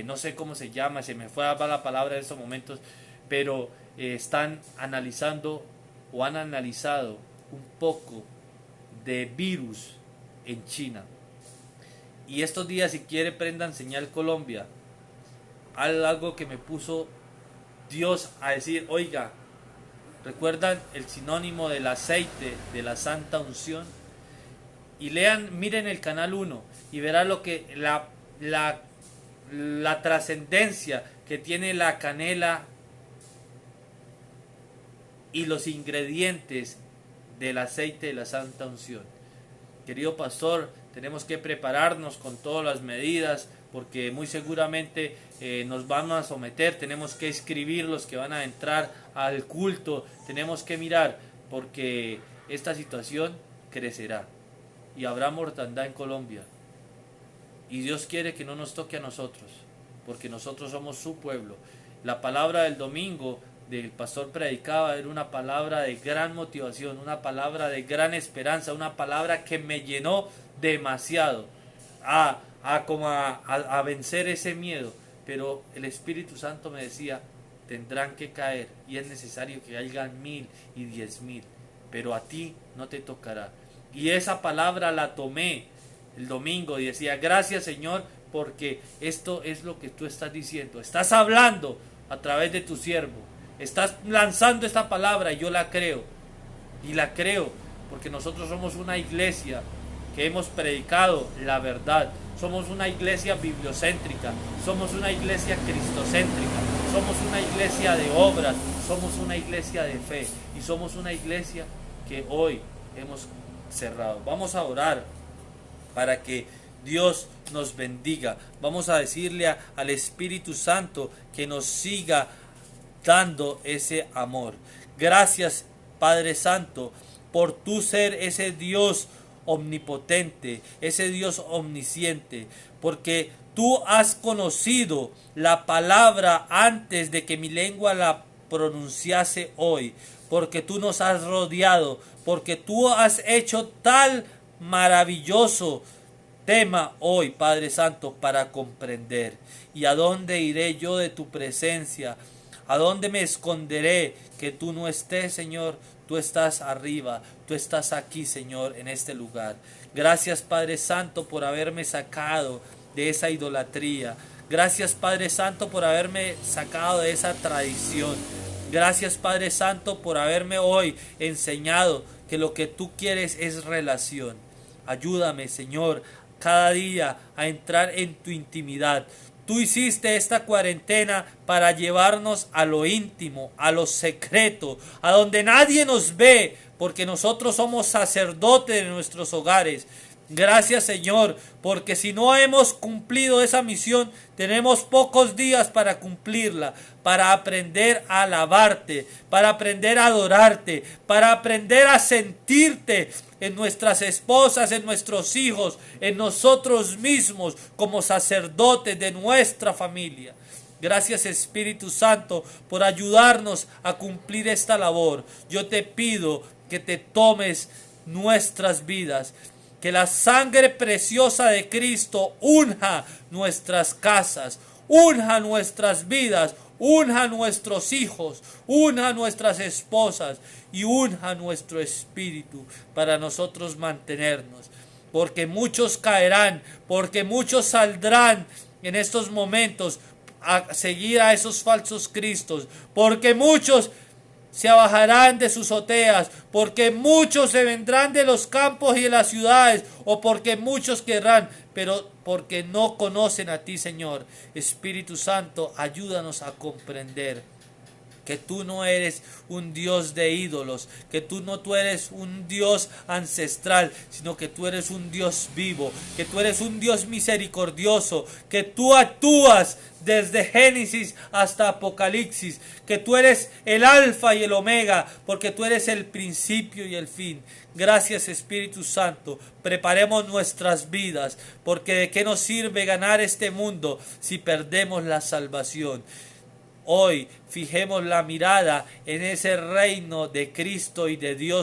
Speaker 2: no sé cómo se llama, se me fue a la palabra en estos momentos, pero están analizando o han analizado un poco de virus en China. Y estos días, si quiere, prendan señal Colombia. Algo que me puso Dios a decir, oiga, ¿recuerdan el sinónimo del aceite de la santa unción? Y miren el canal 1 y verán lo que la trascendencia que tiene la canela y los ingredientes del aceite de la santa unción. Querido pastor, tenemos que prepararnos con todas las medidas, porque muy seguramente nos van a someter. Tenemos que escribir los que van a entrar al culto, tenemos que mirar, porque esta situación crecerá y habrá mortandad en Colombia, y Dios quiere que no nos toque a nosotros, porque nosotros somos su pueblo. La palabra del domingo del pastor predicaba era una palabra de gran motivación, una palabra de gran esperanza, una palabra que me llenó demasiado a vencer ese miedo. Pero el Espíritu Santo me decía, tendrán que caer y es necesario que hayan 1000 y 10,000, pero a ti no te tocará. Y esa palabra la tomé el domingo y decía, gracias Señor, porque esto es lo que tú estás diciendo, estás hablando a través de tu siervo, estás lanzando esta palabra y yo la creo. Y la creo porque nosotros somos una iglesia que hemos predicado la verdad. Somos una iglesia bibliocéntrica, somos una iglesia cristocéntrica, somos una iglesia de obras, somos una iglesia de fe y somos una iglesia que hoy hemos cerrado. Vamos a orar para que Dios nos bendiga. Vamos a decirle al Espíritu Santo que nos siga dando ese amor. Gracias, Padre Santo, por tu ser ese Dios omnipotente, ese Dios omnisciente, porque tú has conocido la palabra antes de que mi lengua la pronunciase hoy, porque tú nos has rodeado, porque tú has hecho tal maravilloso tema hoy, Padre Santo, para comprender. ¿Y a dónde iré yo de tu presencia? ¿A dónde me esconderé que tú no estés, Señor? Tú estás arriba, tú estás aquí, Señor, en este lugar. Gracias, Padre Santo, por haberme sacado de esa idolatría. Gracias, Padre Santo, por haberme sacado de esa tradición. Gracias, Padre Santo, por haberme hoy enseñado que lo que tú quieres es relación. Ayúdame, Señor, cada día a entrar en tu intimidad. Tú hiciste esta cuarentena para llevarnos a lo íntimo, a lo secreto, a donde nadie nos ve, porque nosotros somos sacerdotes de nuestros hogares. Gracias, Señor, porque si no hemos cumplido esa misión, tenemos pocos días para cumplirla, para aprender a alabarte, para aprender a adorarte, para aprender a sentirte en nuestras esposas, en nuestros hijos, en nosotros mismos como sacerdotes de nuestra familia. Gracias, Espíritu Santo, por ayudarnos a cumplir esta labor. Yo te pido que te tomes nuestras vidas, que la sangre preciosa de Cristo unja nuestras casas, unja nuestras vidas, unja nuestros hijos, unja nuestras esposas y unja nuestro espíritu para nosotros mantenernos. Porque muchos caerán, porque muchos saldrán en estos momentos a seguir a esos falsos cristos, porque muchos se bajarán de sus azoteas, porque muchos se vendrán de los campos y de las ciudades, o porque muchos querrán, pero porque no conocen a ti, Señor. Espíritu Santo, ayúdanos a comprender que tú no eres un Dios de ídolos, que tú eres un Dios ancestral, sino que tú eres un Dios vivo, que tú eres un Dios misericordioso, que tú actúas desde Génesis hasta Apocalipsis, que tú eres el alfa y el omega, porque tú eres el principio y el fin. Gracias, Espíritu Santo. Preparemos nuestras vidas, porque de qué nos sirve ganar este mundo si perdemos la salvación. Hoy fijemos la mirada en ese reino de Cristo y de Dios